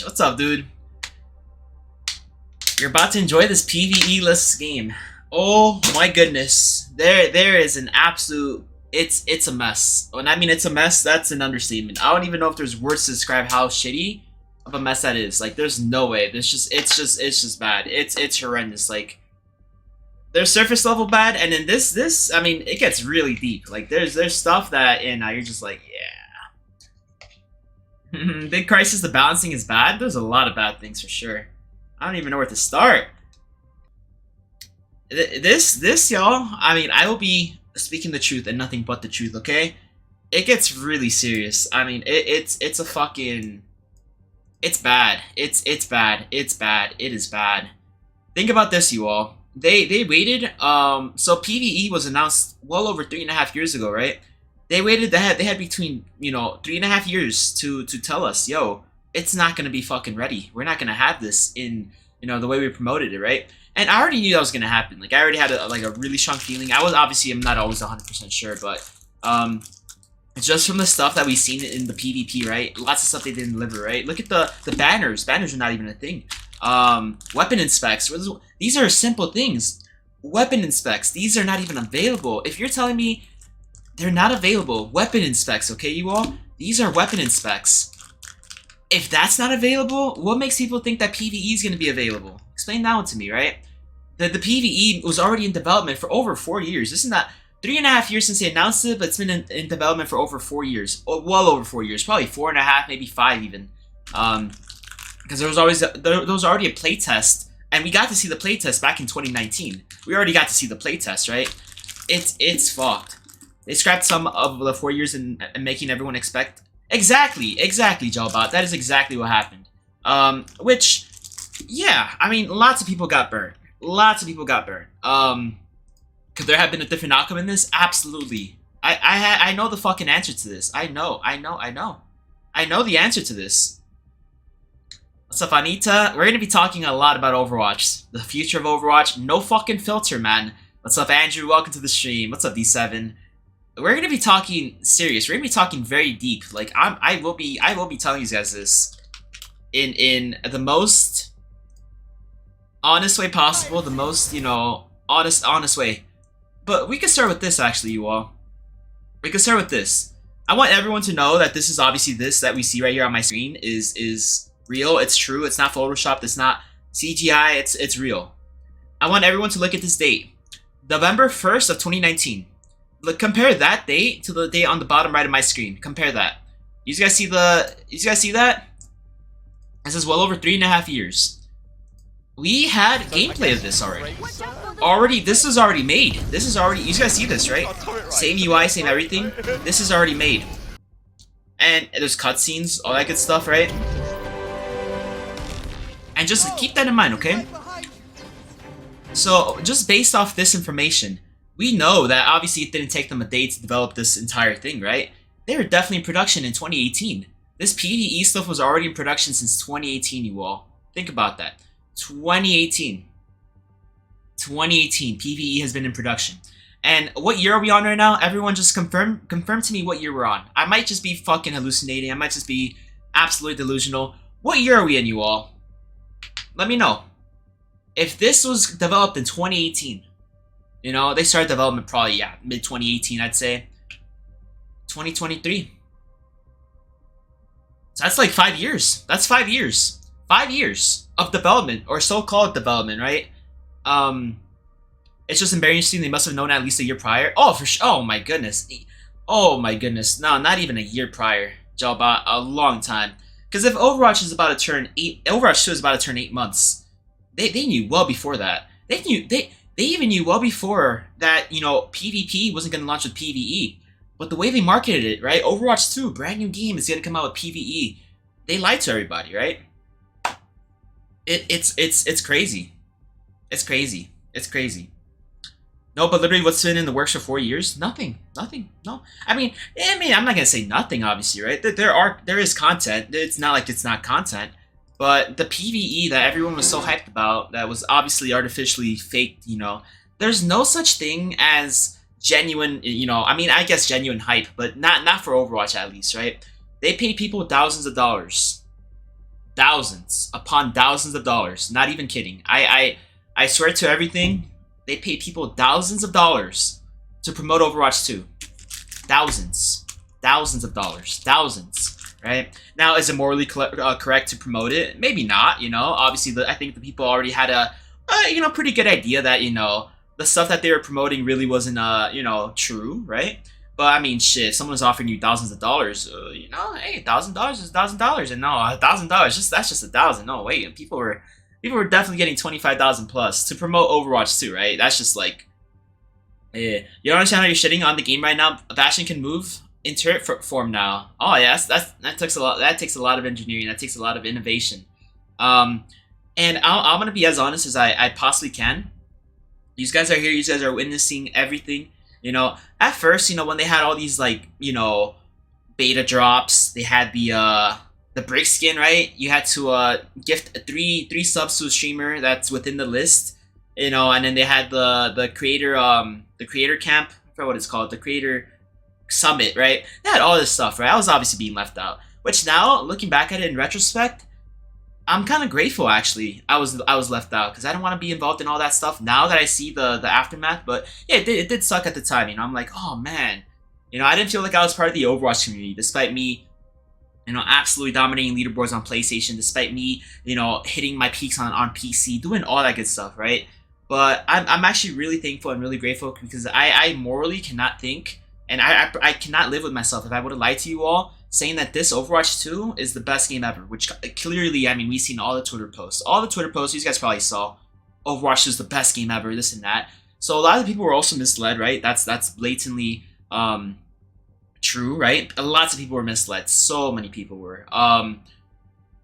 Overwatch. What's up, dude? You're about to enjoy this PvE-less game. Oh my goodness. There is an absolute... It's a mess. When I mean it's a mess, that's an understatement. I don't even know if there's words to describe how shitty of a mess that is. Like, there's no way. It's just bad. It's horrendous. Like, there's surface level bad, and then this, I mean, it gets really deep. Like, there's stuff that, and you're just like, yeah. Big Crisis, the balancing is bad. There's a lot of bad things for sure. I don't even know where to start. This, y'all, I mean, I will be speaking the truth and nothing but the truth, okay? It gets really serious. I mean, it's a fucking... It's bad. It's bad. It's bad. It is bad. Think about this, you all. They waited, so PvE was announced well over 3.5 years ago, right? They waited, they had between, 3.5 years to tell us, yo, it's not gonna be fucking ready. We're not gonna have this in, the way we promoted it, right? And I already knew that was gonna happen. Like, I already had a really strong feeling. I'm not always 100% sure, but it's just from the stuff that we've seen in the PvP, right? Lots of stuff they didn't deliver, right? Look at the banners. Banners are not even a thing. Weapon inspects. These are simple things. Weapon inspects. These are not even available. If you're telling me they're not available, weapon inspects, okay, you all? These are weapon inspects. If that's not available, what makes people think that PvE is going to be available? Explain that one to me, right? The PvE was already in development for over 4 years. This is not 3.5 years since they announced it, but it's been in development for over 4 years. Well over 4 years. Probably 4.5, maybe 5 even. Because there was already a playtest, and we got to see the playtest back in 2019. We already got to see the playtest, right? It's fucked. They scrapped some of the 4 years and making everyone expect... Exactly, Jalbot. That is exactly what happened. Which, yeah, I mean, lots of people got burned. Could there have been a different outcome in this? Absolutely. I know the fucking answer to this. I know the answer to this. What's up, Anita? We're gonna be talking a lot about Overwatch. The future of Overwatch. No fucking filter, man. What's up, Andrew? Welcome to the stream. What's up, D7? We're gonna be talking serious. We're gonna be talking very deep. Like, I will be telling you guys this in the most honest way possible, the most, honest way. But we can start with this, actually, you all. We can start with this. I want everyone to know that this is obviously this that we see right here on my screen is real. It's true. It's not photoshopped. It's not CGI. It's real. I want everyone to look at this date, November 1st of 2019. Look, compare that date to the date on the bottom right of my screen. Compare that. You guys see that? This is well over 3.5 years. We had gameplay of this already. This is already made. You guys see this, right? Same UI, same everything. This is already made. And there's cutscenes, all that good stuff, right? And just keep that in mind, okay? So, just based off this information, we know that obviously it didn't take them a day to develop this entire thing, right? They were definitely in production in 2018. This PvE stuff was already in production since 2018, you all. Think about that. 2018, PvE has been in production. And what year are we on right now? Everyone just confirm to me what year we're on. I might just be fucking hallucinating. I might just be absolutely delusional. What year are we in, you all? Let me know. If this was developed in 2018, they started development probably, yeah, mid-2018, I'd say. 2023. So that's like 5 years. That's 5 years. 5 years of development, or so-called development, right? It's just embarrassing. They must have known at least a year prior. Oh, for sure. Oh, my goodness. Oh, my goodness. No, not even a year prior. Jalbot, a long time. Because if Overwatch is about to turn 8... Overwatch 2 is about to turn 8 months. They knew well before that. They even knew well before that, PvP wasn't going to launch with PvE. But the way they marketed it, right? Overwatch 2, brand new game, is going to come out with PvE. They lied to everybody, right? It's crazy. It's crazy. No, but literally what's been in the works for 4 years? Nothing. No. I mean, I'm not going to say nothing, obviously, right? There is content. It's not like it's not content. But the PvE that everyone was so hyped about, that was obviously artificially faked, there's no such thing as genuine, I guess genuine hype, but not for Overwatch at least, right? They pay people thousands of dollars thousands upon thousands of dollars. Not even kidding. I swear to everything, they pay people thousands of dollars to promote Overwatch 2. Thousands. Thousands of dollars. Thousands. Right? Now, is it morally correct to promote it? Maybe not, you know? Obviously, I think the people already had a, pretty good idea that, the stuff that they were promoting really wasn't, true, right? But, I mean, shit, if someone's offering you thousands of dollars, hey, $1,000 is $1,000. And no, $1,000, that's just 1,000. No, wait, people were definitely getting 25,000 plus to promote Overwatch 2, right? That's just like, you don't understand how you're shitting on the game right now? Bastion can move in turret form now. Oh yes, that takes a lot. That takes a lot of engineering. That takes a lot of innovation. And I'm gonna be as honest as I possibly can. These guys are here. You guys are witnessing everything. At first, when they had all these beta drops, they had the brick skin, right? You had to gift three subs to a streamer that's within the list. And then they had the creator camp. I forgot what it's called. The creator summit, right? They had all this stuff, right? I was obviously being left out. Which now, looking back at it in retrospect, I'm kind of grateful actually. I was left out because I don't want to be involved in all that stuff now that I see the aftermath. But yeah, it did suck at the time. I'm like, oh man, I didn't feel like I was part of the Overwatch community, despite me, absolutely dominating leaderboards on PlayStation, despite me, hitting my peaks on PC, doing all that good stuff, right? But I'm actually really thankful and really grateful because I morally cannot think, and I cannot live with myself if I would have lied to you all saying that this Overwatch 2 is the best game ever, which clearly, I mean, we've seen all the Twitter posts. All the Twitter posts, you guys probably saw, Overwatch 2 is the best game ever, this and that. So a lot of the people were also misled, right? That's blatantly true, right? Lots of people were misled. So many people were.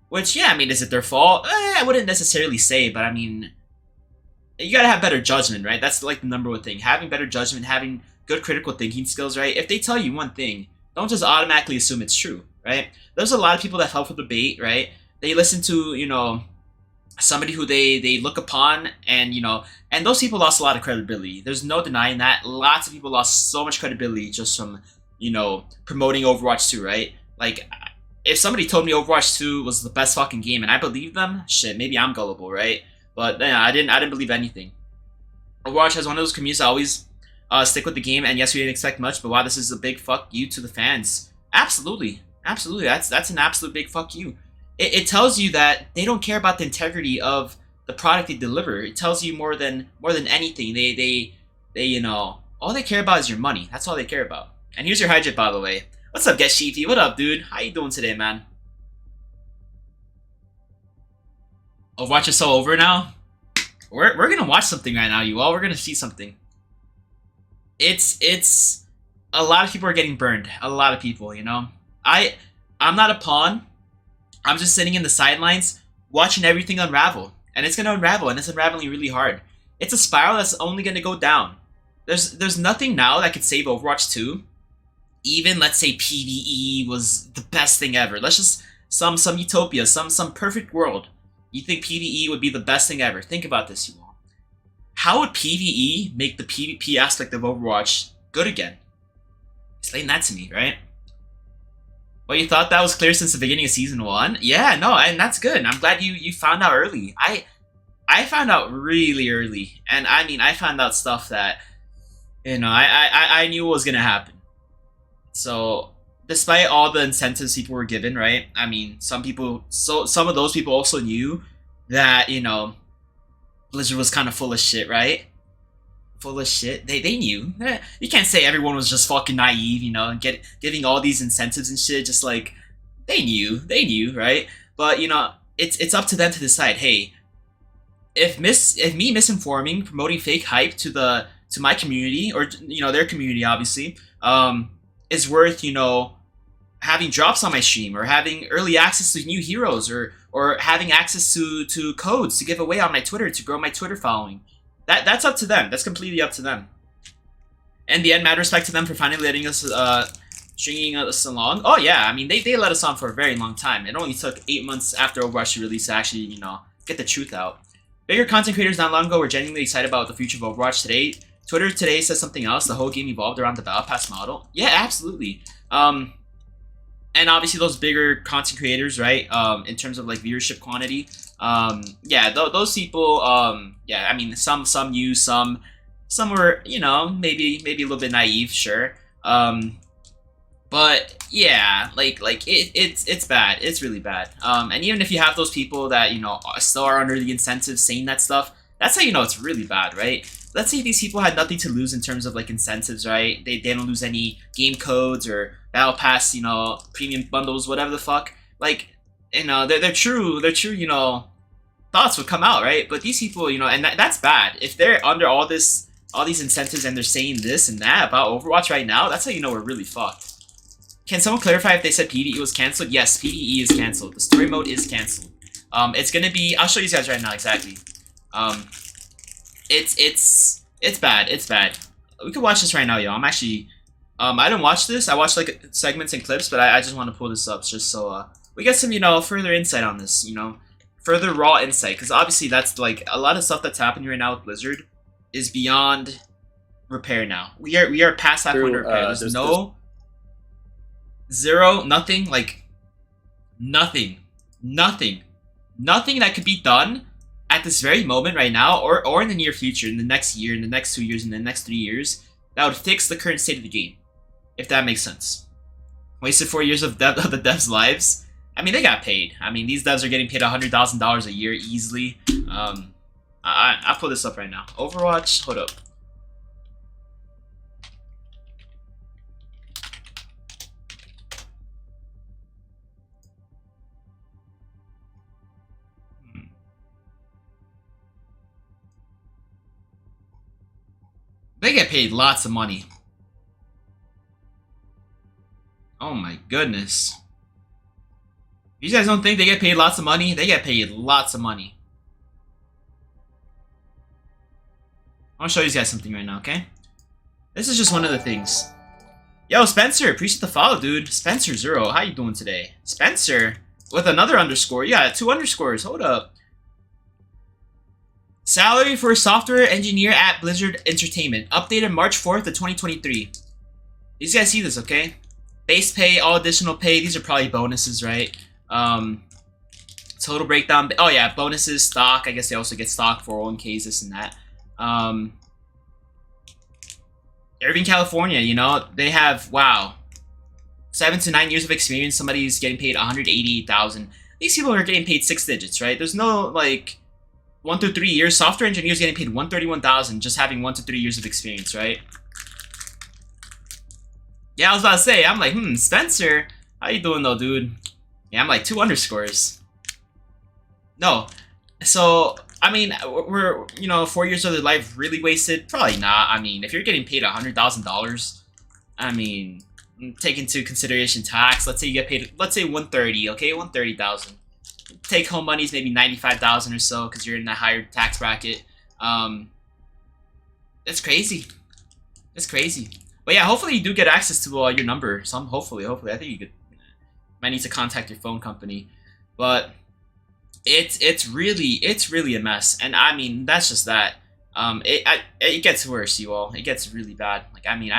Which, yeah, I mean, is it their fault? I wouldn't necessarily say, but I mean, you gotta have better judgment, right? That's like the number one thing. Having better judgment, having good critical thinking skills, right? If they tell you one thing, don't just automatically assume it's true, right? There's a lot of people that fell for the bait, right? They listen to, somebody who they look upon, and, and those people lost a lot of credibility. There's no denying that. Lots of people lost so much credibility just from, promoting Overwatch 2, right? Like, if somebody told me Overwatch 2 was the best fucking game and I believed them, shit, maybe I'm gullible, right? But yeah, I didn't believe anything. Overwatch has one of those communities that always stick with the game, and yes, we didn't expect much, but wow, this is a big fuck you to the fans. Absolutely. That's an absolute big fuck you. It tells you that they don't care about the integrity of the product they deliver. It tells you more than anything. They all they care about is your money. That's all they care about. And here's your hijack, by the way. What's up, Get Sheepy? What up, dude? How you doing today, man? Overwatch is so over now. We're gonna watch something right now, you all. We're gonna see something. It's a lot of people are getting burned. A lot of people, I'm not a pawn. I'm just sitting in the sidelines watching everything unravel. And it's gonna unravel, and it's unraveling really hard. It's a spiral that's only gonna go down. There's nothing now that could save Overwatch 2. Even let's say PvE was the best thing ever. Let's just some utopia, some perfect world. You think PvE would be the best thing ever. Think about this, you all. How would PvE make the PvP aspect of Overwatch good again? Explain that to me, right? Well, you thought that was clear since the beginning of Season 1? Yeah, no, and that's good. I'm glad you found out early. I found out really early. And I mean, I found out stuff that, I knew what was going to happen. So, despite all the incentives people were given, right? I mean, some of those people also knew that, Blizzard was kind of full of shit, right? Full of shit. They knew. You can't say everyone was just fucking naive, and giving all these incentives and shit. Just like they knew, right? But it's up to them to decide. Hey, if me misinforming, promoting fake hype to my community, or their community, obviously, is worth having drops on my stream, or having early access to new heroes, or having access to codes to give away on my Twitter to grow my Twitter following. That's up to them. That's completely up to them. In the end, mad respect to them for finally letting us, stringing us along. Oh yeah, I mean, they let us on for a very long time. It only took 8 months after Overwatch release to actually, get the truth out. Bigger content creators not long ago were genuinely excited about the future of Overwatch. Twitter today says something else. The whole game evolved around the Battle Pass model. Yeah, absolutely. and obviously those bigger content creators, right? In terms of like viewership quantity, yeah, those people, yeah, I mean, some use, some were, you know, maybe a little bit naive, sure. But yeah, like it's bad. It's really bad. And even if you have those people that, you know, still are under the incentive saying that stuff, that's how you know it's really bad, right? Let's say these people had nothing to lose in terms of like incentives, right? They don't lose any game codes or battle pass, you know, premium bundles, whatever the fuck. Like, you know, their true, you know, thoughts would come out, right? But these people, you know, and that's bad. If they're under all these incentives and they're saying this and that about Overwatch right now, that's how you know we're really fucked. Can someone clarify if they said PvE was canceled? Yes, PvE is canceled. The story mode is canceled. It's gonna be. I'll show you guys right now exactly. It's bad. It's bad. We can watch this right now, yo. I'm actually. I didn't watch this. I watched like segments and clips, but I just want to pull this up just so we get some, you know, further insight on this. You know, further raw insight, because obviously that's like a lot of stuff that's happening right now with Blizzard is beyond repair now. We are past that point of repair. There's no. Zero, nothing, like nothing that could be done at this very moment right now or in the near future, in the next year, in the next 2 years, in the next 3 years, that would fix the current state of the game, if that makes sense. Wasted 4 years of the devs' lives. I mean, they got paid. I mean, these devs are getting paid $100,000 a year easily. I'll pull this up right now. Overwatch, hold up. They get paid lots of money. Oh my goodness. You guys don't think they get paid lots of money? They get paid lots of money. I'll show you guys something right now, okay? This is just one of the things. Yo, Spencer, appreciate the follow, dude. Spencer Zero, how you doing today? Spencer, with another underscore. Yeah, 2 underscores. Hold up. Salary for a software engineer at Blizzard Entertainment. Updated March 4th of 2023. These guys see this, okay? Base pay, all additional pay. These are probably bonuses, right? Total breakdown. Oh, yeah, bonuses, stock. I guess they also get stock, 401ks, this and that. Irvine, California, you know, they have, wow, 7 to 9 years of experience. Somebody's getting paid $188,000. These people are getting paid 6 digits, right? There's no, like... 1 to 3 years, software engineers getting paid $131,000 just having 1 to 3 years of experience, right? Yeah, I was about to say, I'm like, Spencer, how you doing though, dude? Yeah, I'm like 2 underscores. No, so I mean, we're, you know, 4 years of their life really wasted? Probably not. I mean, if you're getting paid $100,000, I mean, take into consideration tax. Let's say you get paid, let's say 130, okay, 130,000. Take home money is maybe 95,000 or so because you're in that higher tax bracket. It's crazy. It's crazy. But yeah, hopefully you do get access to your number. Hopefully, I think you might need to contact your phone company. But it's really a mess. And I mean, that's just that. It gets worse, you all. It gets really bad. Like, I mean,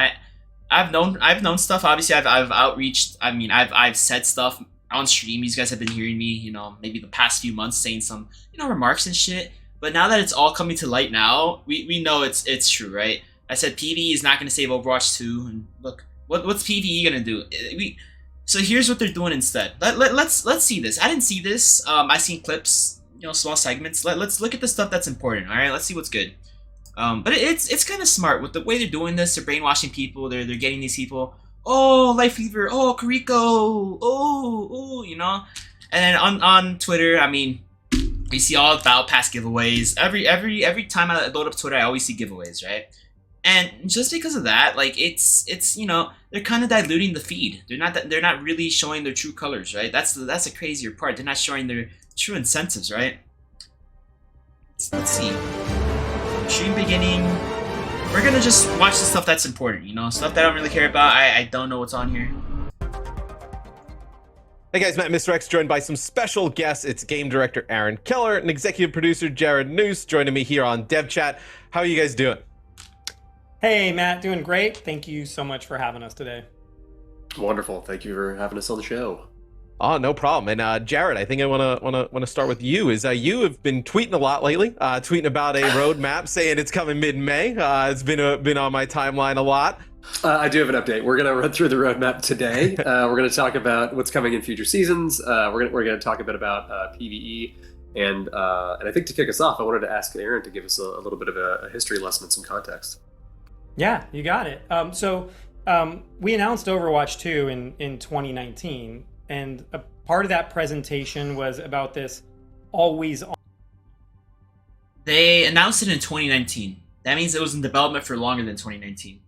I've known stuff. Obviously, I've outreached. I mean, I've said stuff on stream. You guys have been hearing me, you know, maybe the past few months saying some, you know, remarks and shit. But now that it's all coming to light now, we know it's true, right? I said PvE is not going to save Overwatch 2, and look, what's PvE going to do? So here's what they're doing instead. Let's see this. I didn't see this. I seen clips, you know, small segments. Let's look at the stuff that's important. All right, let's see what's good. But it's kind of smart with the way they're doing this. They're brainwashing people. They're getting these people. Oh, Life Fever. Oh, Kariko. Oh, you know. And then on Twitter, I mean, you see all Battle Pass giveaways. Every time I load up Twitter, I always see giveaways, right? And just because of that, like it's you know, they're kind of diluting the feed. They're not really showing their true colors, right? That's the crazier part. They're not showing their true incentives, right? Let's see. Stream beginning. We're gonna just watch the stuff that's important, you know, stuff that I don't really care about. I don't know what's on here. Hey guys, Matt Mr. X joined by some special guests. It's game director Aaron Keller and executive producer Jared Noose joining me here on Dev Chat. How are you guys doing? Hey Matt, doing great. Thank you so much for having us today. Wonderful. Thank you for having us on the show. Oh, no problem. And Jared, I think I wanna start with you. You have been tweeting a lot lately, tweeting about a roadmap, saying it's coming mid-May. It's been on my timeline a lot. I do have an update. We're going to run through the roadmap today. We're going to talk about what's coming in future seasons. We're going to talk a bit about PvE, and I think to kick us off, I wanted to ask Aaron to give us a little bit of a history lesson and some context. Yeah, you got it. We announced Overwatch 2 in 2019, and a part of that presentation was about this always on. They announced it in 2019. That means it was in development for longer than 2019.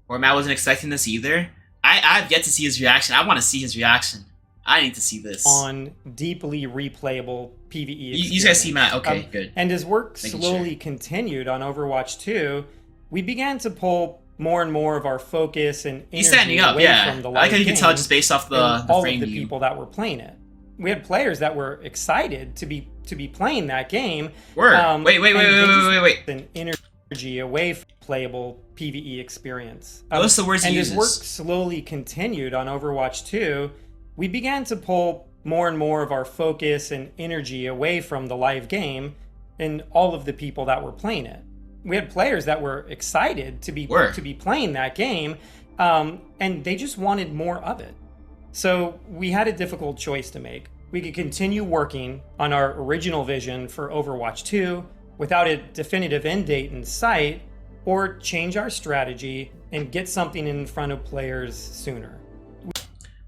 Or Matt wasn't expecting this either. I've yet to see his reaction. I want to see his reaction. I need to see this. On deeply replayable PvE experience. You guys see Matt? Okay, good. And as work Making slowly sure. continued on Overwatch 2, we began to pull more and more of our focus and energy He's standing up, away yeah. from the I live like how you can tell game just based off the and all frame of the view. people that were playing it. We had players that were excited to be playing that game. Word. Wait. And energy away from playable PvE experience. What's the words he and uses? as work slowly continued on Overwatch 2, we began to pull more and more of our focus and energy away from the live game and all of the people that were playing it. We had players that were excited to be playing that game, and they just wanted more of it. So we had a difficult choice to make. We could continue working on our original vision for Overwatch 2 without a definitive end date in sight, or change our strategy and get something in front of players sooner.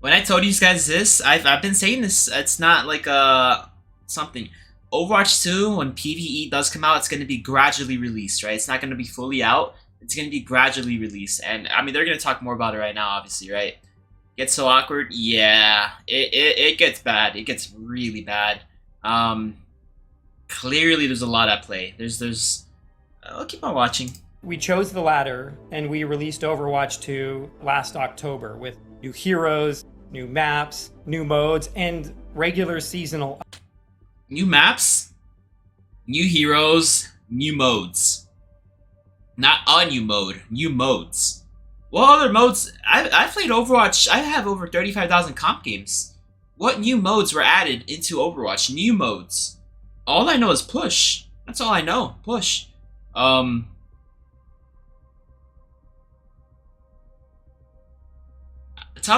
When I told you guys this, I've been saying this. It's not like something. Overwatch 2, when PvE does come out, it's going to be gradually released, right? It's not going to be fully out. It's going to be gradually released. And, I mean, they're going to talk more about it right now, obviously, right? Gets so awkward? Yeah. It gets bad. It gets really bad. Clearly, there's a lot at play. I'll keep on watching. We chose the latter, and we released Overwatch 2 last October with new heroes, new maps, new modes, and regular seasonal. New maps, new heroes, new modes. Not a new mode, new modes. What other modes? I've played Overwatch. I have over 35,000 comp games. What new modes were added into Overwatch? New modes. All I know is push. That's all I know. Push. Tell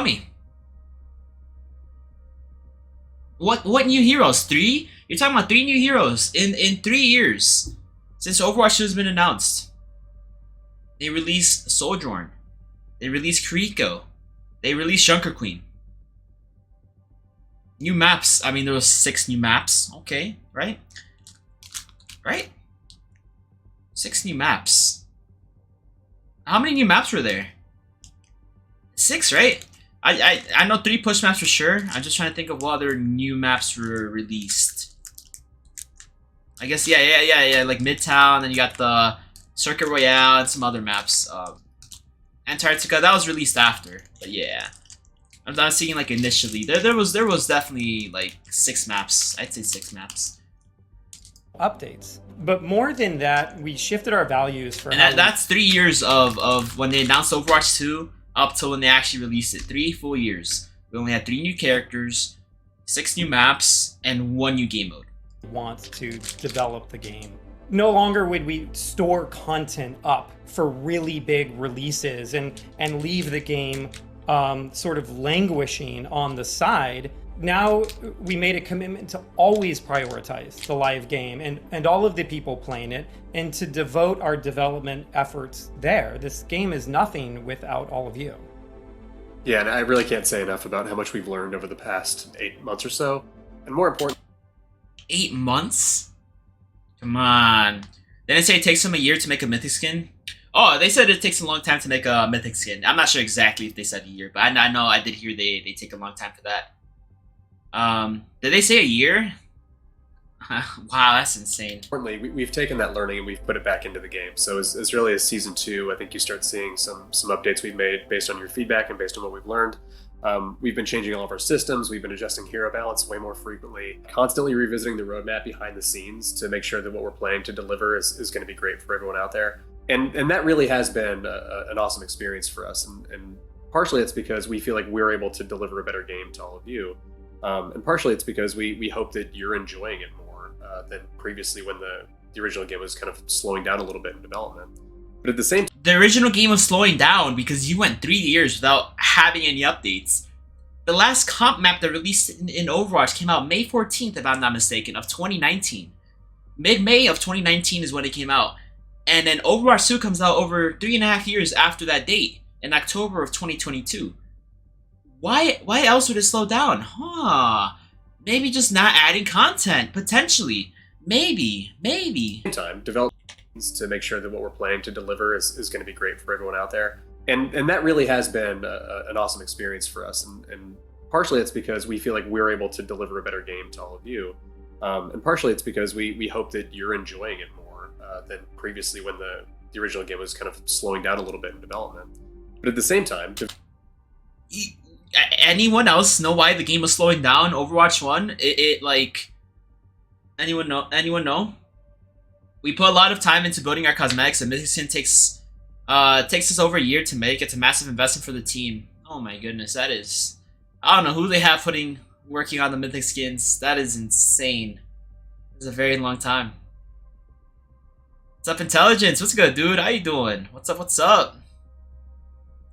me. What new heroes? 3? You're talking about 3 new heroes in 3 years since Overwatch 2 has been announced. They released Sojourn. They released Kiriko. They released Junker Queen. New maps. I mean, there was 6 new maps. Okay, right? Right? 6 new maps. How many new maps were there? 6, right? I know 3 push maps for sure. I'm just trying to think of what other new maps were released. I guess, yeah. Like Midtown, then you got the Circuit Royale and some other maps. Antarctica, that was released after. But yeah. I'm not seeing like initially. There was definitely like 6 maps. I'd say 6 maps. Updates. But more than that, we shifted our values for And that's 3 years of when they announced Overwatch 2 up till when they actually released it. 3 full years. We only had 3 new characters, 6 new maps, and 1 new game mode. Want to develop the game. No longer would we store content up for really big releases and leave the game sort of languishing on the side. Now we made a commitment to always prioritize the live game and all of the people playing it, and to devote our development efforts there. This game is nothing without all of you. Yeah, and I really can't say enough about how much we've learned over the past 8 months or so. And more important, 8 months? Come on. Didn't it say it takes them a year to make a mythic skin? Oh, they said it takes a long time to make a mythic skin. I'm not sure exactly if they said a year, but I know I did hear they take a long time for that. Did they say a year? Wow, that's insane. importantly, we've taken that learning and we've put it back into the game. So as really as Season 2, I think you start seeing some updates we've made based on your feedback and based on what we've learned. We've been changing all of our systems. We've been adjusting hero balance way more frequently, constantly revisiting the roadmap behind the scenes to make sure that what we're planning to deliver is going to be great for everyone out there. And that really has been an awesome experience for us. And partially it's because we feel like we're able to deliver a better game to all of you, and partially it's because we hope that you're enjoying it more than previously when the original game was kind of slowing down a little bit in development. But at the same time, The original game was slowing down because you went 3 years without having any updates. The last comp map that released in Overwatch came out May 14th, if I'm not mistaken, of 2019. Mid-May of 2019 is when it came out. And then Overwatch 2 comes out over 3.5 years after that date, in October of 2022. Why else would it slow down? Maybe just not adding content, potentially. Maybe. time, develop to make sure that what we're planning to deliver is going to be great for everyone out there. And that really has been an awesome experience for us. And partially it's because we feel like we're able to deliver a better game to all of you. And partially it's because we hope that you're enjoying it more than previously when the original game was kind of slowing down a little bit in development. But at the same time, Anyone else know why the game was slowing down? Overwatch 1? Anyone know? We put a lot of time into building our cosmetics, and Mythic Skin takes us over a year to make. It's a massive investment for the team. Oh my goodness, that is... I don't know who they have working on the Mythic Skins. That is insane. It's a very long time. What's up, Intelligence? What's good, dude? How you doing? What's up?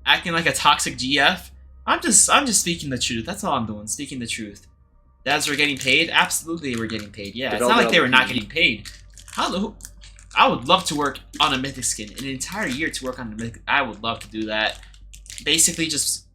Acting like a toxic GF? I'm just speaking the truth. That's all I'm doing. Speaking the truth. Devs were getting paid? Absolutely they were getting paid. Yeah, it's not like they were not getting paid. I would love to work on a Mythic Skin. An entire year to work on a Mythic. I would love to do that. Basically just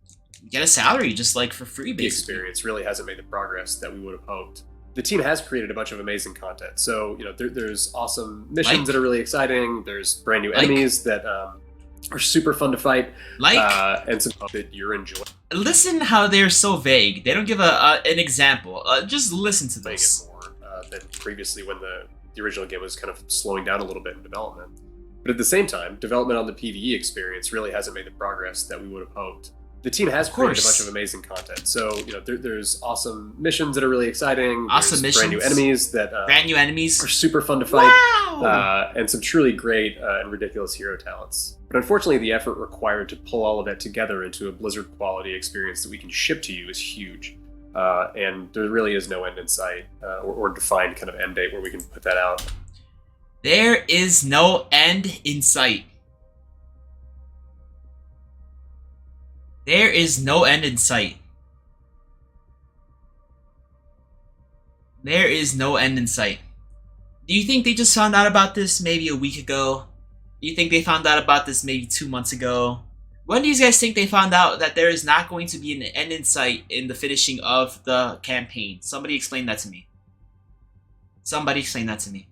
get a salary, just like for free, basically. The experience really hasn't made the progress that we would have hoped. The team has created a bunch of amazing content. So, there's awesome missions that are really exciting. There's brand new enemies that are super fun to fight. And some that you're enjoying. Listen how they're so vague. They don't give an example. Just listen to this. More than previously when the original game was kind of slowing down a little bit in development. But at the same time, development on the PvE experience really hasn't made the progress that we would have hoped. The team has created a bunch of amazing content. So, there's awesome missions that are really exciting. Awesome there's missions. Brand new enemies are super fun to fight. Wow! And some truly great and ridiculous hero talents. But unfortunately, the effort required to pull all of that together into a Blizzard quality experience that we can ship to you is huge. And there really is no end in sight or defined kind of end date where we can put that out. There is no end in sight. There is no end in sight. There is no end in sight. Do you think they just found out about this maybe a week ago? Do you think they found out about this maybe 2 months ago? When do you guys think they found out that there is not going to be an end in sight in the finishing of the campaign? Somebody explain that to me. Somebody explain that to me.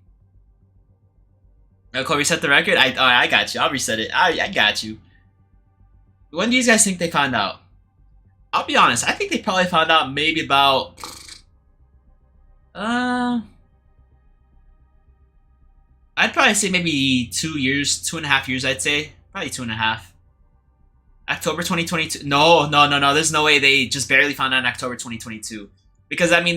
Oh, reset the record? I got you. I'll reset it. I got you. When do you guys think they found out? I'll be honest. I think they probably found out maybe about... I'd probably say maybe 2 years, 2.5 years, I'd say. Probably 2.5. October 2022. No. There's no way they just barely found out in October 2022. Because, I mean,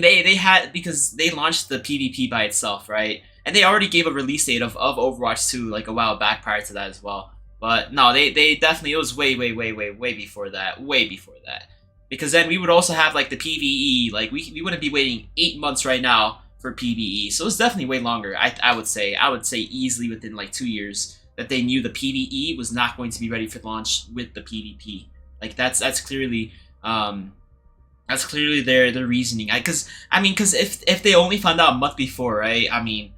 because they launched the PvP by itself, right? And they already gave a release date of Overwatch 2, like, a while back prior to that as well. But, no, they definitely, it was way before that. Way before that. Because then we would also have, like, the PvE. Like, we wouldn't be waiting 8 months right now for PvE. So it's definitely way longer, I would say. I would say easily within, like, 2 years that they knew the PvE was not going to be ready for launch with the PvP. Like, that's clearly their reasoning. Because if they only found out a month before, right? I mean,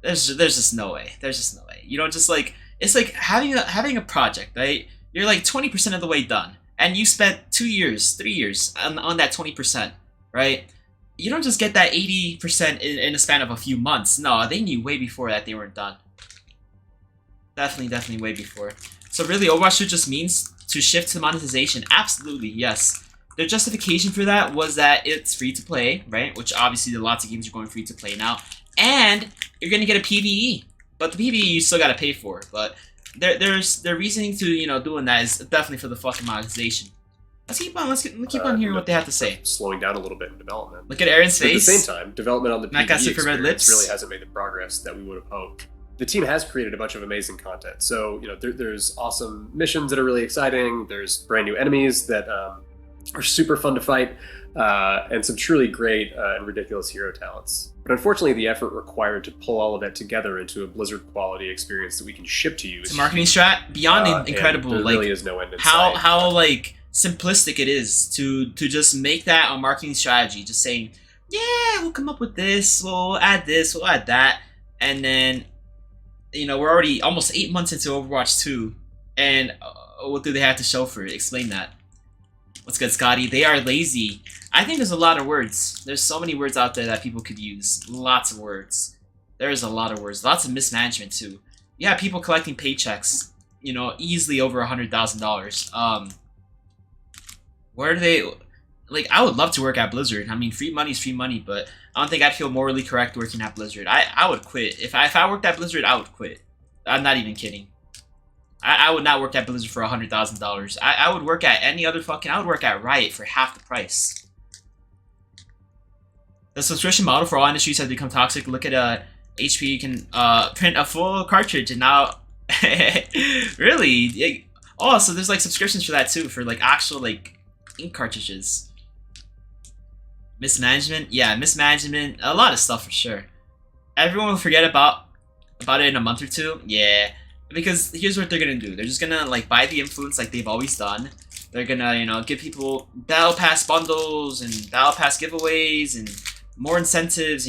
there's just no way. There's just no way. You know, just like, it's like having a project, right? You're like 20% of the way done, and you spent 2 years, 3 years on that 20%, right? You don't just get that 80% in a span of a few months. No, they knew way before that they weren't done. Definitely way before. So really, Overwatch 2 just means to shift to monetization. Absolutely, yes. Their justification for that was that it's free to play, right? Which obviously lots of games are going free to play now. And you're gonna get a PvE. But the PvE you still gotta pay for. But their reasoning to, doing that is definitely for the fucking monetization. Let's keep on hearing what they have to say. Slowing down a little bit in development. Look at Aaron's face. At the same time, development on the Matt got PvE super red experience lips. really hasn't made the progress that we would have hoped. the team has created a bunch of amazing content. So, there's awesome missions that are really exciting. There's brand new enemies that are super fun to fight, and some truly great and ridiculous hero talents. But unfortunately, the effort required to pull all of that together into a Blizzard quality experience that we can ship to you It's a marketing strat beyond incredible. There like really is no end in how sight. how like simplistic it is to just make that a marketing strategy. Just saying, yeah, we'll come up with this, we'll add this, we'll add that, and then we're already almost 8 months into Overwatch 2, and what do they have to show for it? Explain that. What's good, Scotty? They are lazy. I think there's a lot of words. There's so many words out there that people could use. Lots of words. There's a lot of words. Lots of mismanagement, too. Yeah, people collecting paychecks, easily over $100,000. Where do they... Like, I would love to work at Blizzard. I mean, free money's free money, but I don't think I'd feel morally correct working at Blizzard. I would quit. If I worked at Blizzard, I would quit. I'm not even kidding. I would not work at Blizzard for $100,000. I would work at any other I would work at Riot for half the price. The subscription model for all industries has become toxic. Look at HP can print a full cartridge, and now really, oh, so there's like subscriptions for that too, for like actual like ink cartridges. Mismanagement, yeah, mismanagement, a lot of stuff for sure. Everyone will forget about it in a month or two, yeah. Because here's what they're gonna do. They're just gonna like buy the influence like they've always done. They're gonna, give people Battle Pass bundles and Battle Pass giveaways and more incentives,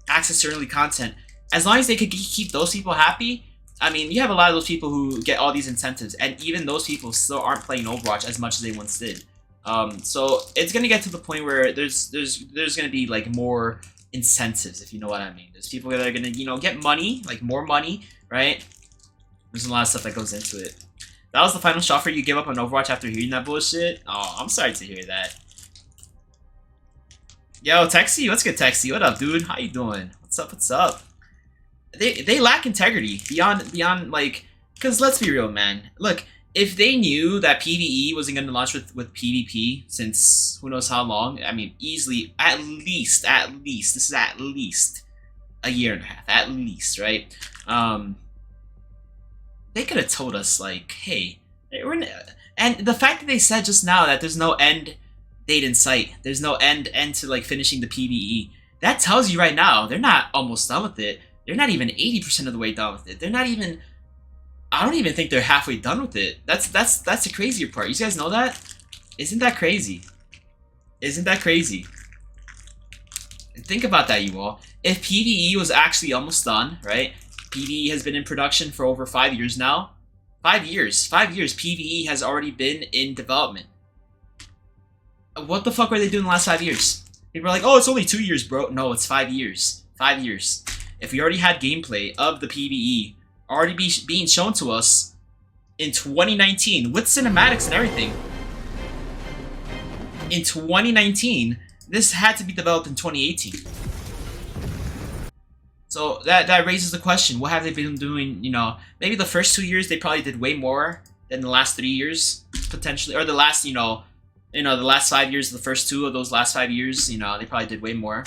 access to early content. As long as they could keep those people happy, I mean, you have a lot of those people who get all these incentives, and even those people still aren't playing Overwatch as much as they once did. So it's gonna get to the point where there's gonna be like more incentives, if you know what I mean. There's people that are gonna, get money, like more money, right? There's a lot of stuff that goes into it. That was the final shot for you. Give up on Overwatch after hearing that bullshit? Oh, I'm sorry to hear that. Yo, Texie, what's good, Texie? What up, dude? How you doing? What's up? What's up? They lack integrity beyond like, because let's be real, man. Look, if they knew that PvE wasn't going to launch with PvP since who knows how long, I mean, easily, at least, this is at least a year and a half, at least, right? They could have told us, like, hey, and the fact that they said just now that there's no end date in sight, there's no end to, like, finishing the PvE, that tells you right now, they're not almost done with it. They're not even 80% of the way done with it. They're not even, I don't even think they're halfway done with it. That's the crazier part. You guys know that? Isn't that crazy? Isn't that crazy? Think about that, you all. If PvE was actually almost done, right? PvE has been in production for over 5 years now. 5 years. 5 years. PvE has already been in development. What the fuck were they doing the last 5 years? People are like, oh, it's only 2 years, bro. No, it's 5 years. 5 years. If we already had gameplay of the PvE already being shown to us in 2019 with cinematics and everything. In 2019, this had to be developed in 2018. So that raises the question, what have they been doing, maybe the first 2 years they probably did way more than the last 3 years, potentially, or the last, the last 5 years, the first two of those last 5 years, they probably did way more.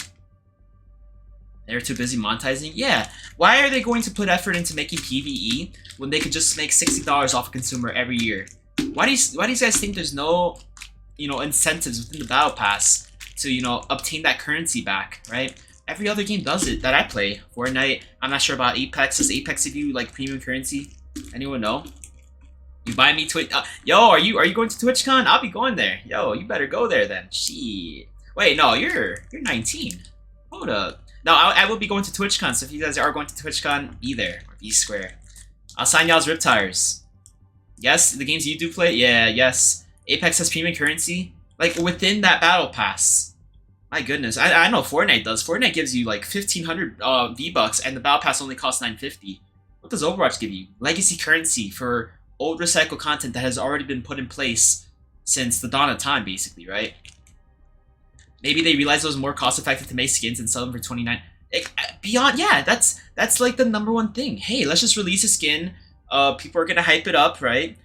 They're too busy monetizing? Yeah. Why are they going to put effort into making PvE when they could just make $60 off a consumer every year? Why do you guys think there's no, incentives within the Battle Pass to, obtain that currency back, right? Every other game does it that I play. Fortnite, I'm not sure about Apex. Does Apex give you, like, premium currency? Anyone know? You buy me Twitch? Yo, are you going to TwitchCon? I'll be going there. Yo, you better go there then. Shit. Wait, no, you're 19. Hold up. No, I will be going to TwitchCon, so if you guys are going to TwitchCon, be there, or be square. I'll sign y'all's rip tires. Yes, the games you do play? Yeah, yes. Apex has premium currency? Like, within that battle pass. My goodness, I know Fortnite does. Fortnite gives you, like, 1,500 V-Bucks, and the battle pass only costs $950. What does Overwatch give you? Legacy currency for old recycled content that has already been put in place since the dawn of time, basically, right? Maybe they realized it was more cost-effective to make skins and sell them for $29. Beyond, yeah, that's like the number one thing. Hey, let's just release a skin. People are gonna hype it up, right?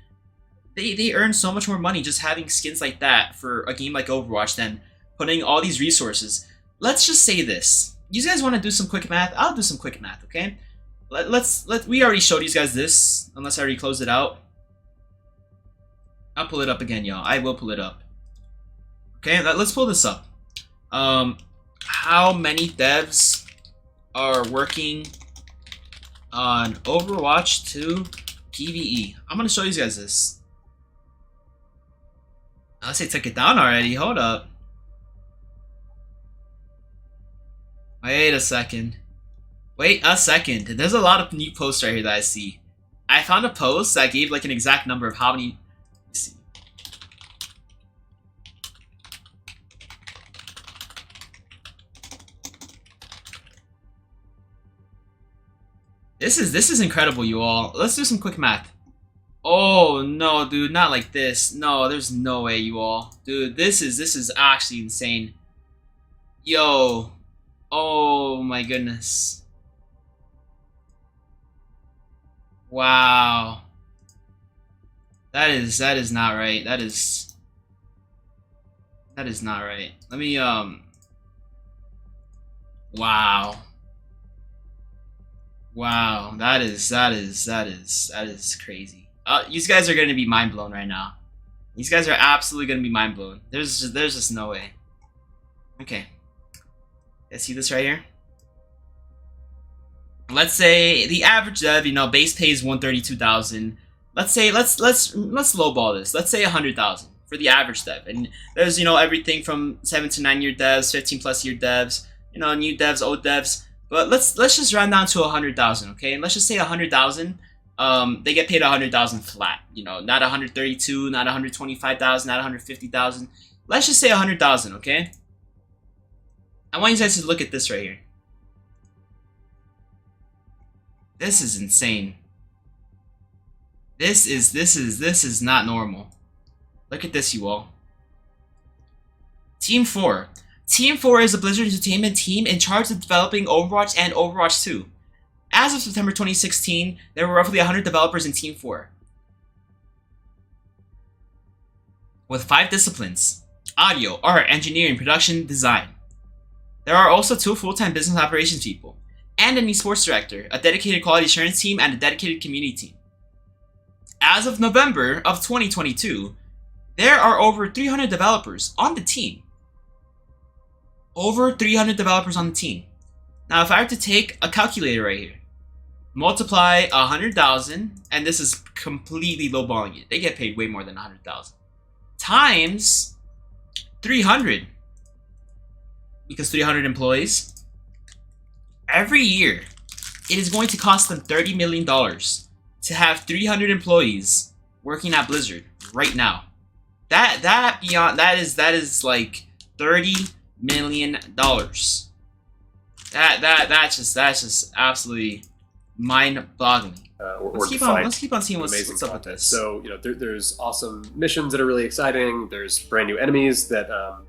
They earn so much more money just having skins like that for a game like Overwatch than putting all these resources. Let's just say this. You guys want to do some quick math? I'll do some quick math, okay? We already showed you guys this, unless I already closed it out. I'll pull it up again, y'all. I will pull it up. Okay, let's pull this up. How many devs are working on Overwatch 2 PvE? I'm gonna show you guys this. Unless they took it down already. Hold up. Wait a second. Wait a second. There's a lot of new posts right here that I see. I found a post that gave like an exact number of how many. Let's see. This is incredible, you all. Let's do some quick math. Oh no, dude, not like this. No, there's no way, you all. Dude, this is actually insane. Yo. Oh my goodness. Wow. That is not right. That is not right. Let me wow. Wow, that is crazy. These guys are gonna be mind blown right now. These guys are absolutely gonna be mind blown. There's just no way. Okay. Let's see this right here. Let's say the average dev, you know, base pay is 132,000. Let's say let's lowball this. Let's say 100,000 for the average dev. And there's, you know, everything from 7 to 9 year devs, 15+ year devs, you know, new devs, old devs. But let's just round down to 100,000, okay? And let's just say 100,000. They get paid 100,000 flat. You know, not 132, not 125,000, not 150,000. Let's just say 100,000, okay? I want you guys to look at this right here. This is insane. This is not normal. Look at this, you all. Team 4. Team 4 is a Blizzard Entertainment team in charge of developing Overwatch and Overwatch 2. As of September 2016, there were roughly 100 developers in Team 4. With 5 disciplines: audio, art, engineering, production, design. There are also 2 full-time business operations people, and an esports director, a dedicated quality assurance team, and a dedicated community team. As of November of 2022, there are over 300 developers on the team. Over 300 developers on the team. Now, if I were to take a calculator right here, multiply 100,000, and this is completely lowballing it. They get paid way more than 100,000. Times 300. Because 300 employees. Every year, it is going to cost them $30 million to have 300 employees working at Blizzard right now. That is like $30 million. That's just absolutely mind-boggling. Let's keep on seeing what's up with this. So, you know, there's awesome missions that are really exciting. There's brand new enemies that are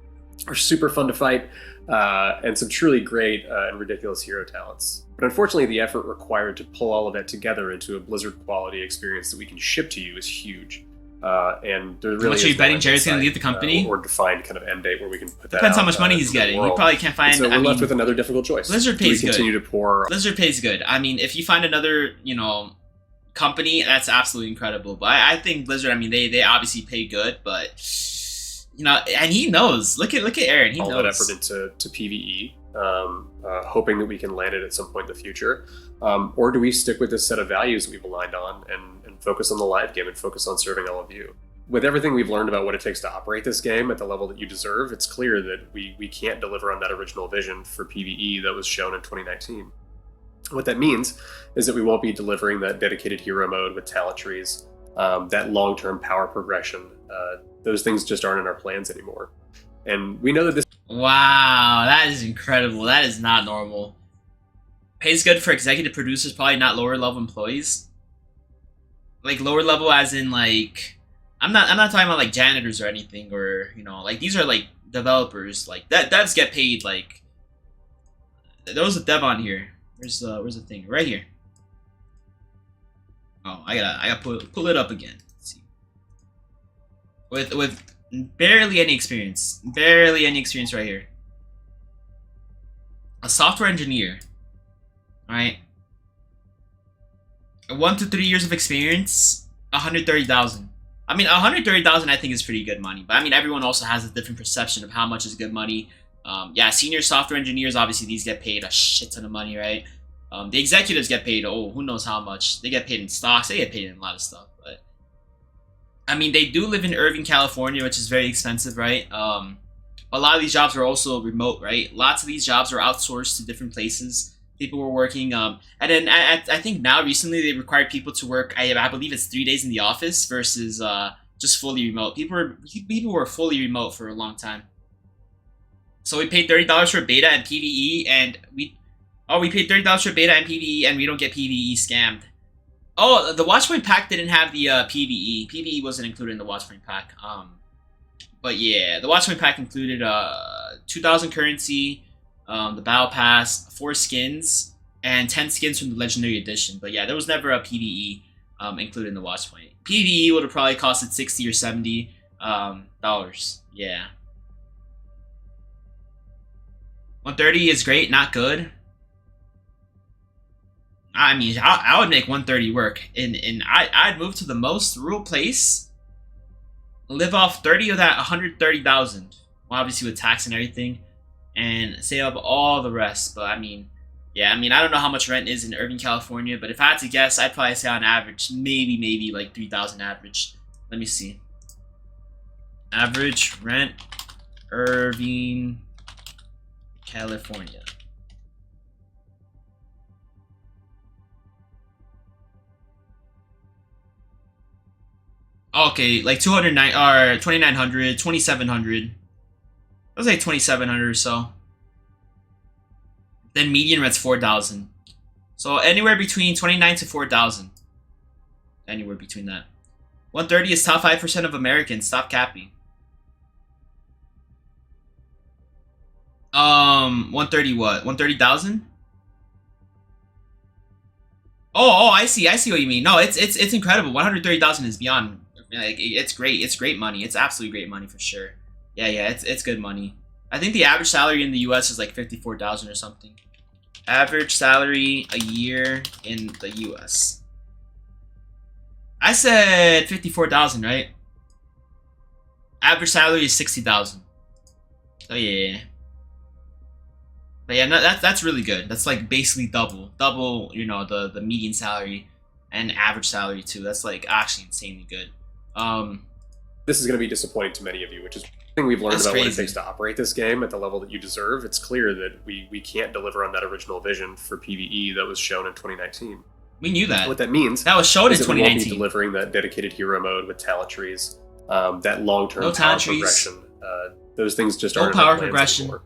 super fun to fight, and some truly great and ridiculous hero talents. But unfortunately, the effort required to pull all of that together into a Blizzard quality experience that we can ship to you is huge. And there really are you betting Jerry's going to leave the company? Or defined kind of end date where we can put that Depends out, how much money he's getting. You probably can't find. So we're left with another difficult choice. Blizzard pays good. Continue to pour. Blizzard pays good. I mean, if you find another, you know, company, that's absolutely incredible. But I think Blizzard. I mean, they obviously pay good, but you know, and he knows. Look at Aaron. He knows. All that effort into PvE, hoping that we can land it at some point in the future, or do we stick with this set of values that we've aligned on and focus on the live game and focus on serving all of you? With everything we've learned about what it takes to operate this game at the level that you deserve, it's clear that we can't deliver on that original vision for PvE that was shown in 2019. What that means is that we won't be delivering that dedicated hero mode with talent trees, that long-term power progression. Those things just aren't in our plans anymore. And we know that this... Wow, that is incredible. That is not normal. Pays good for executive producers, probably not lower level employees. Like lower level as in like... I'm not talking about like janitors or anything, or you know, like these are like developers. Like devs get paid. Like there was a dev on here. Where's the thing? Right here. Oh, I gotta pull it up again. Let's see. With barely any experience right here. A software engineer. All right. 1 to 3 years of experience, 130,000. I mean, 130,000 I think is pretty good money, but I mean, everyone also has a different perception of how much is good money. Yeah, senior software engineers, obviously these get paid a shit ton of money, right? The executives get paid, oh, who knows how much. They get paid in stocks, they get paid in a lot of stuff, but I mean, they do live in Irvine, California, which is very expensive, right? A lot of these jobs are also remote, right? Lots of these jobs are outsourced to different places. People were working, and then I think now recently they required people to work. I believe it's 3 days in the office versus just fully remote. People were fully remote for a long time. So we paid $30 for beta and PVE, and we paid $30 for beta and PVE, and we don't get PVE scammed. Oh, the Watchpoint pack didn't have the PVE. PVE wasn't included in the Watchpoint pack. But yeah, the Watchpoint pack included 2,000 currency, the Battle Pass, 4 skins, and 10 skins from the Legendary Edition. But yeah, there was never a PVE included in the Watchpoint. PVE would have probably costed $60 or $70 Yeah. 130 is great, not good. I mean, I would make 130 work, and I'd move to the most rural place, live off 30 of that 130,000, well, obviously with tax and everything, and save up all the rest. But I mean, yeah, I mean, I don't know how much rent is in Irvine, California, but if I had to guess, I'd probably say on average, maybe like 3,000 average. Let me see. Average rent, Irvine, California. Okay, like 209 or 2,900, 2,700. Let's say 2,700 or so. Then median rent's 4,000. So anywhere between 29 to 4,000. Anywhere between that. 130 is top 5% of Americans. Stop capping. 130 what? 130,000? Oh, I see what you mean. No, it's incredible. 130,000 is beyond. Like, it's great. It's great money. It's absolutely great money for sure. Yeah, it's good money. I think the average salary in the US is like 54,000 or something. Average salary a year in the US. I said 54,000, right? Average salary is 60,000. Oh yeah. But yeah, no, that's really good. That's like basically double, you know, the median salary and average salary too. That's like actually insanely good. This is going to be disappointing to many of you, which is thing we've learned about what it takes to operate this game at the level that you deserve. It's clear that we can't deliver on that original vision for PvE that was shown in 2019. We knew that. What that means that was shown in 2019. We won't be delivering that dedicated hero mode with talent trees, that long-term power progression. Those things just aren't power progression. Anymore.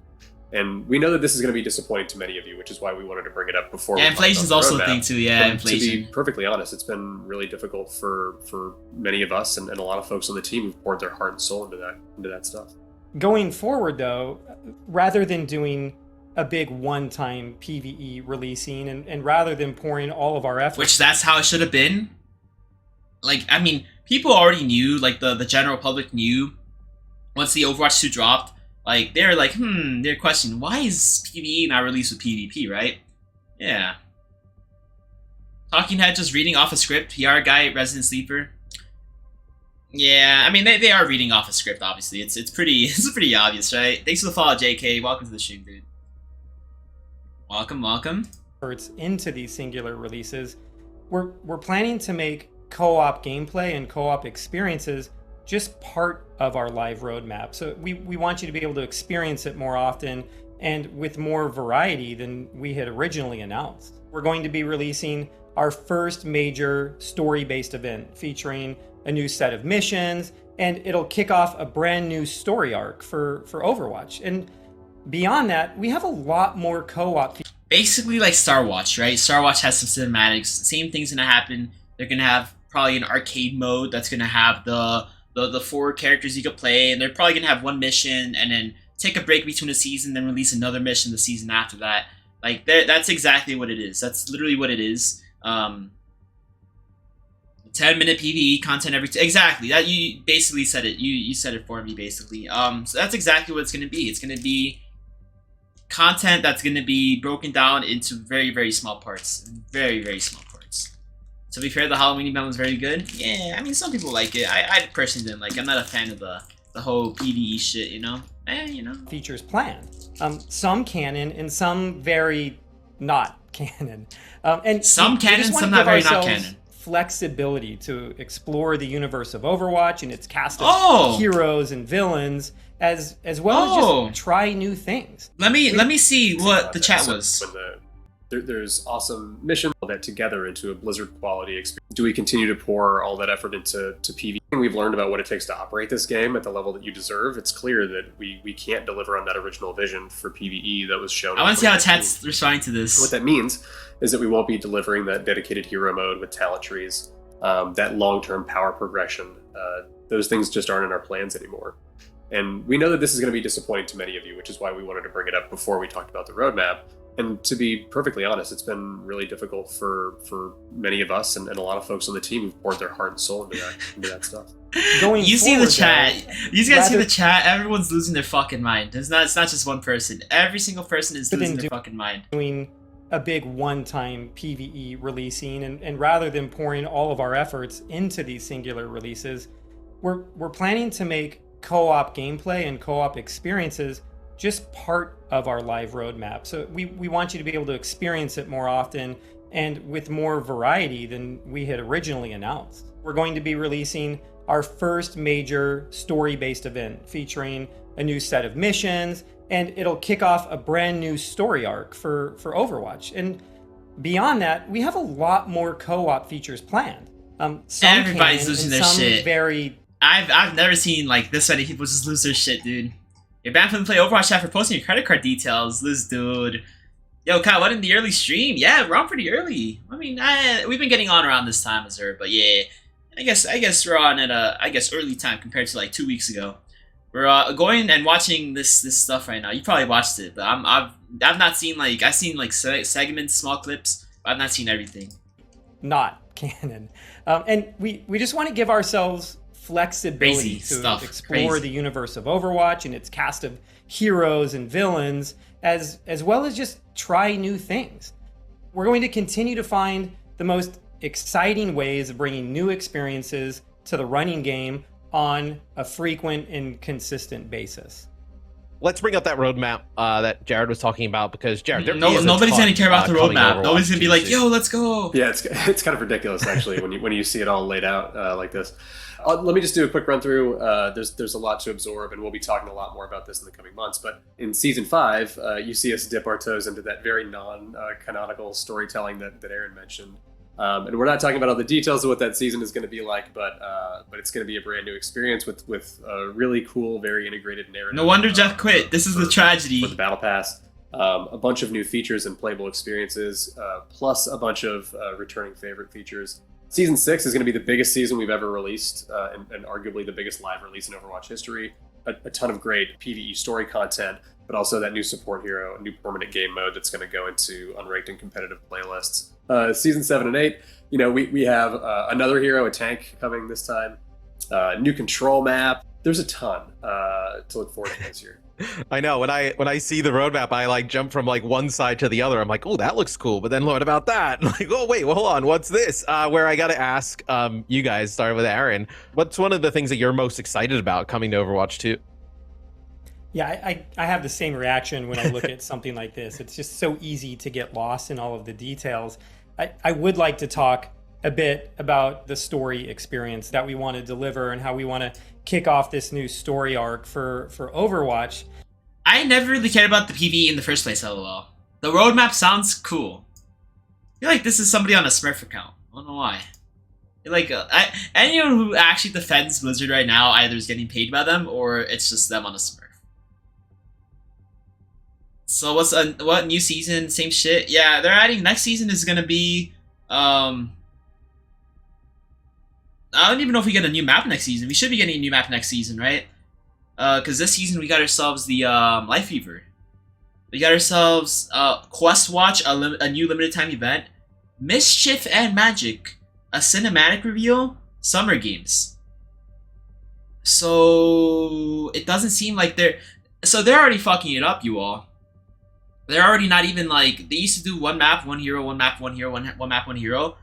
And we know that this is going to be disappointing to many of you, which is why we wanted to bring it up before. Yeah, inflation's also a thing too. Yeah, inflation. To be perfectly honest, it's been really difficult for many of us and a lot of folks on the team who've poured their heart and soul into that stuff. Going forward, though, rather than doing a big one-time PvE releasing, and rather than pouring all of our effort, which that's how it should have been. Like, I mean, people already knew. Like the general public knew once the Overwatch 2 dropped. Like, they're like, they're questioning, why is PvE not released with PvP, right? Yeah. Talking Head just reading off a script, PR guy, Resident Sleeper. Yeah, I mean, they are reading off a script, obviously. It's pretty obvious, right? Thanks for the follow, JK. Welcome to the stream, dude. Welcome. Into these singular releases, we're planning to make co-op gameplay and co-op experiences just part of our live roadmap. So we want you to be able to experience it more often and with more variety than we had originally announced. We're going to be releasing our first major story-based event featuring a new set of missions, and it'll kick off a brand new story arc for Overwatch. And beyond that, we have a lot more co-op. Basically like Star Watch, right? Star Watch has some cinematics. Same thing's gonna happen. They're gonna have probably an arcade mode that's gonna have the 4 characters you could play, and they're probably gonna have one mission and then take a break between a season, then release another mission the season after that. Like, that's exactly what it is. That's literally what it is. 10-minute PvE content exactly. That you basically said it. You said it for me basically. So that's exactly what it's gonna be. It's gonna be content that's gonna be broken down into very, very small parts. Very, very small parts. To be fair, the Halloween event was very good. Yeah, I mean, some people like it. I personally didn't like it. I'm not a fan of the whole PvE shit, you know? You know. Features planned. Some canon and some very not canon. And some canon, some not very not canon. Flexibility to explore the universe of Overwatch and its cast of heroes and villains, as well as just try new things. Let me see what the chat was. There's awesome missions that together into a Blizzard quality experience. Do we continue to pour all that effort into PvE? We've learned about what it takes to operate this game at the level that you deserve. It's clear that we can't deliver on that original vision for PvE that was shown. I want to see how chat's responding to this. What that means is that we won't be delivering that dedicated hero mode with talent trees, that long-term power progression. Those things just aren't in our plans anymore. And we know that this is going to be disappointing to many of you, which is why we wanted to bring it up before we talked about the roadmap. And to be perfectly honest, it's been really difficult for many of us and a lot of folks on the team who've poured their heart and soul into that stuff. You see the chat. You guys see the chat. Everyone's losing their fucking mind. It's not just one person. Every single person is losing their fucking mind. Doing a big one-time PvE releasing, and rather than pouring all of our efforts into these singular releases, we're planning to make co-op gameplay and co-op experiences just part of our live roadmap. So we want you to be able to experience it more often and with more variety than we had originally announced. We're going to be releasing our first major story-based event featuring a new set of missions, and it'll kick off a brand new story arc for Overwatch. And beyond that, we have a lot more co-op features planned. Everybody's losing their shit. Very... I've never seen like this many people just lose their shit, dude. You're banned from the Play Overwatch after posting your credit card details, Liz, dude. Yo, Kyle, what in the early stream? Yeah, we're on pretty early. I mean, we've been getting on around this time, Azure, but yeah, I guess we're on at a early time compared to like 2 weeks ago. We're going and watching this stuff right now. You probably watched it, but I've not seen like I've seen like segments, small clips, but I've not seen everything. Not canon, and we just want to give ourselves flexibility to explore the universe of Overwatch and its cast of heroes and villains, as well as just try new things. We're going to continue to find the most exciting ways of bringing new experiences to the running game on a frequent and consistent basis. Let's bring up that roadmap that Jared was talking about, because Jared, nobody's going to care about the roadmap. Nobody's going to be like, yo, let's go. Yeah, it's kind of ridiculous, actually, when you see it all laid out like this. Let me just do a quick run through. There's a lot to absorb, and we'll be talking a lot more about this in the coming months. But in Season 5, you see us dip our toes into that very non-canonical storytelling that Aaron mentioned. And we're not talking about all the details of what that season is going to be like, but it's going to be a brand new experience with a really cool, very integrated narrative. No wonder Jeff quit. This is the tragedy. For the Battle Pass. A bunch of new features and playable experiences, plus a bunch of returning favorite features. Season 6 is going to be the biggest season we've ever released, and arguably the biggest live release in Overwatch history. A ton of great PvE story content, but also that new support hero, a new permanent game mode that's going to go into unranked and competitive playlists. Season 7 and 8, we have another hero, a tank, coming this time. New control map. There's a ton to look forward to this year. I know, when I see the roadmap, I like jump from like one side to the other. I'm like, oh, that looks cool, but then what about that? Like, oh wait, well, hold on, what's this? Where I gotta ask you guys, starting with Aaron, what's one of the things that you're most excited about coming to Overwatch 2? Yeah, I have the same reaction when I look at something like this. It's just so easy to get lost in all of the details. I would like to talk a bit about the story experience that we want to deliver and how we want to kick off this new story arc for Overwatch. I never really cared about the PvE in the first place, lol. The roadmap sounds cool. I feel like this is somebody on a Smurf account. I don't know why. Like, anyone who actually defends Blizzard right now either is getting paid by them or it's just them on a Smurf. So what new season? Same shit. Yeah, they're adding next season is gonna be I don't even know if we get a new map next season. We should be getting a new map next season, right? Because this season we got ourselves the Life Fever. We got ourselves Quest Watch, a new limited time event, Mischief and Magic, a cinematic reveal, Summer Games. So it doesn't seem like they're already fucking it up, you all. They're already not even like, they used to do one map, one hero, one map, one hero, one map, one hero.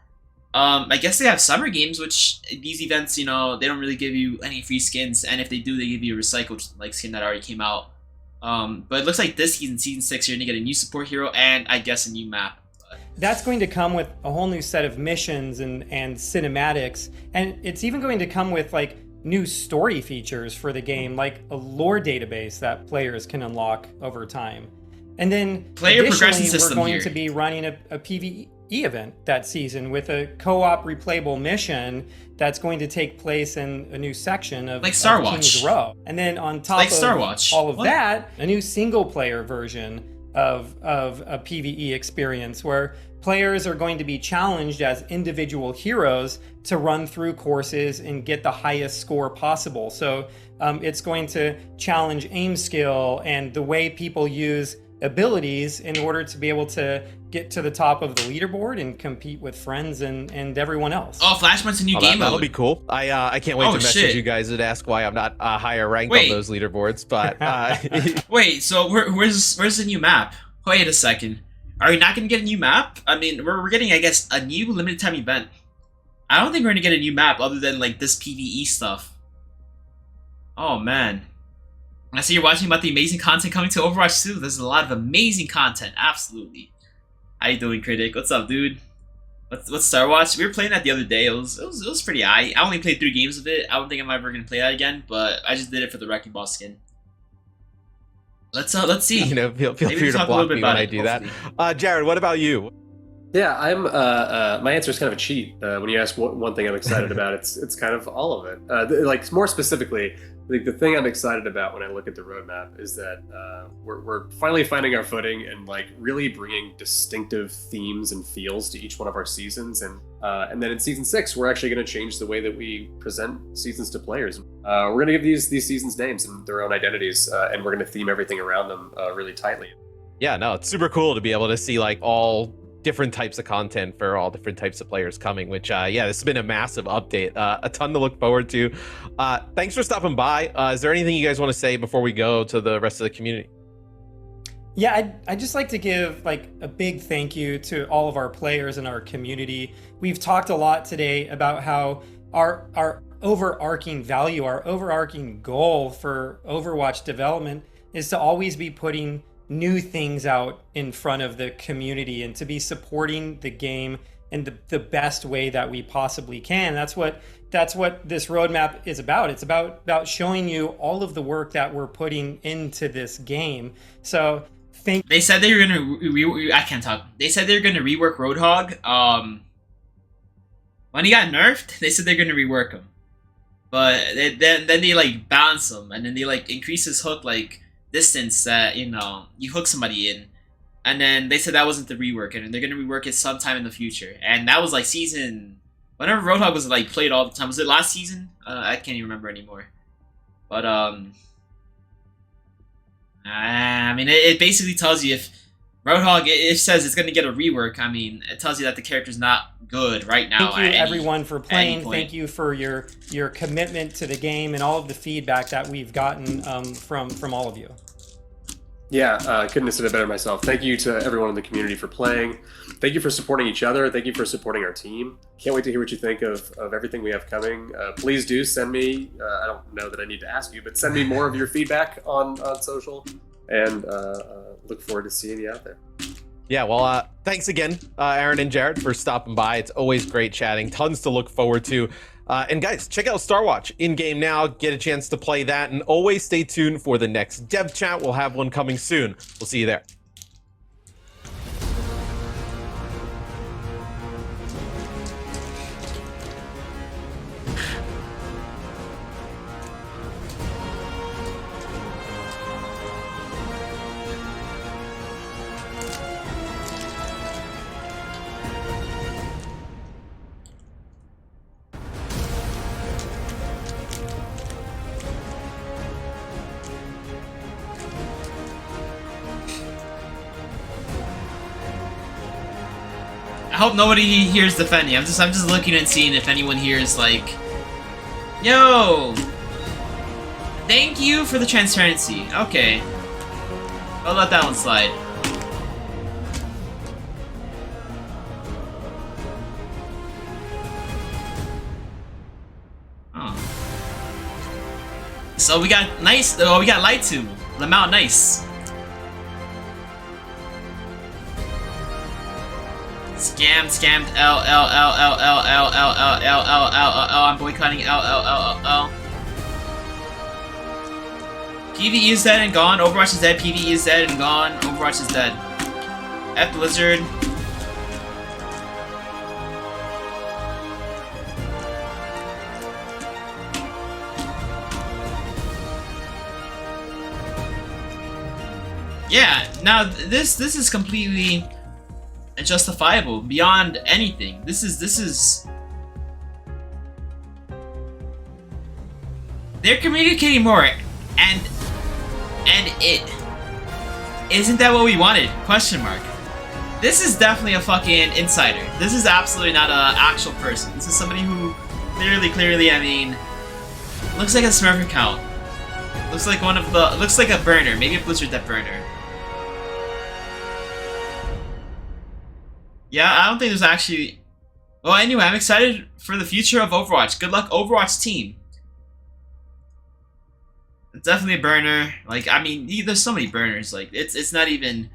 I guess they have summer games, which these events, you know, they don't really give you any free skins, and if they do, they give you a recycled like skin that already came out. But it looks like this season, season 6, you're gonna get a new support hero and I guess a new map. That's going to come with a whole new set of missions and cinematics, and it's even going to come with like new story features for the game, like a lore database that players can unlock over time. And then Player progression additionally, system we're going here. to be running a PvE event that season with a co-op replayable mission that's going to take place in a new section of, Like Star of King's Watch. Row. And then on top Like of Star Watch. all of What? that, a new single player version of a PvE experience where players are going to be challenged as individual heroes to run through courses and get the highest score possible. So it's going to challenge aim skill and the way people use abilities in order to be able to get to the top of the leaderboard and compete with friends and everyone else. Oh, Flashpoint's a new Oh, game that'll mode. be cool. I can't wait Oh, to message shit. you guys and ask why I'm not higher ranked Wait. on those leaderboards. But Wait, so where's the new map? Wait a second. Are we not gonna get a new map? I mean, we're getting, I guess, a new limited time event. I don't think we're gonna get a new map other than like this PvE stuff. Oh man. I see you're watching about the amazing content coming to Overwatch 2. There's a lot of amazing content, absolutely. How you doing, Critic? What's up, dude? What's Star Watch? We were playing that the other day. It was pretty high. I only played 3 games of it. I don't think I'm ever gonna play that again, but I just did it for the Wrecking Ball skin. Let's see. you know, feel Maybe free we to talk a little block bit me when about I it, do that. hopefully. Jared, what about you? Yeah, I'm. My answer is kind of a cheat. When you ask what one thing I'm excited about, it's kind of all of it. Like more specifically, like the thing I'm excited about when I look at the roadmap is that we're finally finding our footing and like really bringing distinctive themes and feels to each one of our seasons, and then in season 6 we're actually going to change the way that we present seasons to players. We're going to give these seasons names and their own identities, and we're going to theme everything around them really tightly. Yeah, no, it's super cool to be able to see like all different types of content for all different types of players coming, which yeah, this has been a massive update, a ton to look forward to. Thanks for stopping by. Is there anything you guys want to say before we go to the rest of the community? Yeah, I'd just like to give like a big thank you to all of our players in our community. We've talked a lot today about how our overarching value, our overarching goal for Overwatch development is to always be putting new things out in front of the community and to be supporting the game in the best way that we possibly can. That's what this roadmap is about. It's about showing you all of the work that we're putting into this game. So they said they were gonna I can't talk. They said they were gonna rework Roadhog. When he got nerfed, they said they're gonna rework him, but then they like balance him, and then they like increase his hook like distance that, you know, you hook somebody in, and then they said that wasn't the rework, and they're gonna rework it sometime in the future. And that was like season whenever Roadhog was like played all the time. Was it last season? I can't even remember anymore. But I mean, it basically tells you if Roadhog, it says it's gonna get a rework. I mean, it tells you that the character's not good right now. Thank you everyone for playing. point. Thank you for your commitment to the game and all of the feedback that we've gotten from all of you. Yeah, couldn't have said it better myself. Thank you to everyone in the community for playing. Thank you for supporting each other. Thank you for supporting our team. Can't wait to hear what you think of everything we have coming. Please do send me, I don't know that I need to ask you, but send me more of your feedback on social, and look forward to seeing you out there. Yeah, well, thanks again, Aaron and Jared, for stopping by. It's always great chatting. Tons to look forward to. And guys, check out Star Watch in-game now. Get a chance to play that. And always stay tuned for the next dev chat. We'll have one coming soon. We'll see you there. I hope nobody hears defending. I'm just looking and seeing if anyone hears like, yo, thank you for the transparency. Okay, I'll let that one slide. So we got nice. Oh, we got light to Lamau nice. Scammed L. I'm boycotting L. PvE is dead and gone. Overwatch is dead. PvE is dead and gone. Overwatch is dead. F Blizzard. Yeah, now this is completely justifiable beyond anything. This is they're communicating more, and it isn't that what we wanted? Question mark. This is definitely a fucking insider. This is absolutely not an actual person. This is somebody who clearly, I mean, looks like a Smurf account. Looks like looks like a burner, maybe a Blizzard that burner. Yeah, I don't think there's actually... Well, anyway, I'm excited for the future of Overwatch. Good luck, Overwatch team. It's definitely a burner. Like, I mean, there's so many burners. Like, it's not even...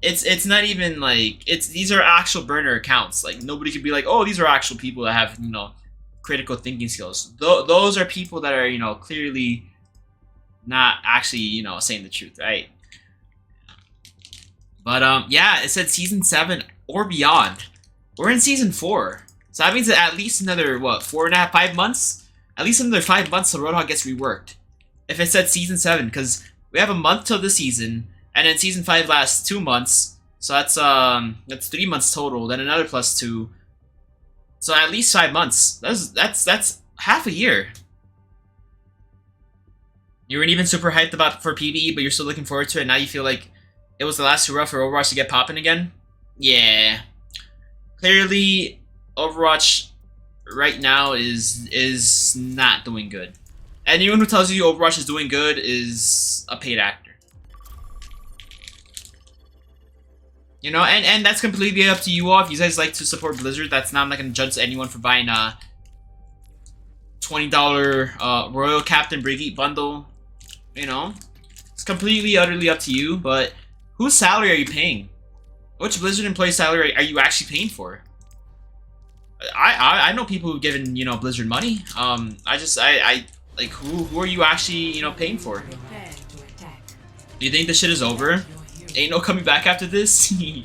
It's not even, like... These are actual burner accounts. Like, nobody could be like, oh, these are actual people that have, you know, critical thinking skills. Those are people that are, you know, clearly not actually, you know, saying the truth, right? But, yeah, it said Season 7... or beyond. We're in Season 4. So that means that at least another, what, 4.5, 5 months? At least another 5 months till Roadhog gets reworked. If it said Season 7, because we have a month till the season, and then Season 5 lasts 2 months. So that's 3 months total, then another +2. So at least 5 months. That's half a year. You weren't even super hyped about for PvE, but you're still looking forward to it, and now you feel like it was the last hurrah for Overwatch to get popping again? Yeah, clearly Overwatch right now is not doing good. Anyone who tells you Overwatch is doing good is a paid actor. You know, and that's completely up to you all. If you guys like to support Blizzard, that's not, I'm not gonna judge anyone for buying a $20 Royal Captain Brigitte bundle. You know, it's completely utterly up to you. But whose salary are you paying? Which Blizzard employee salary are you actually paying for? I know people who've given, you know, Blizzard money. I like who are you actually, you know, paying for? Do you think this shit is over? Ain't no coming back after this? Yeah.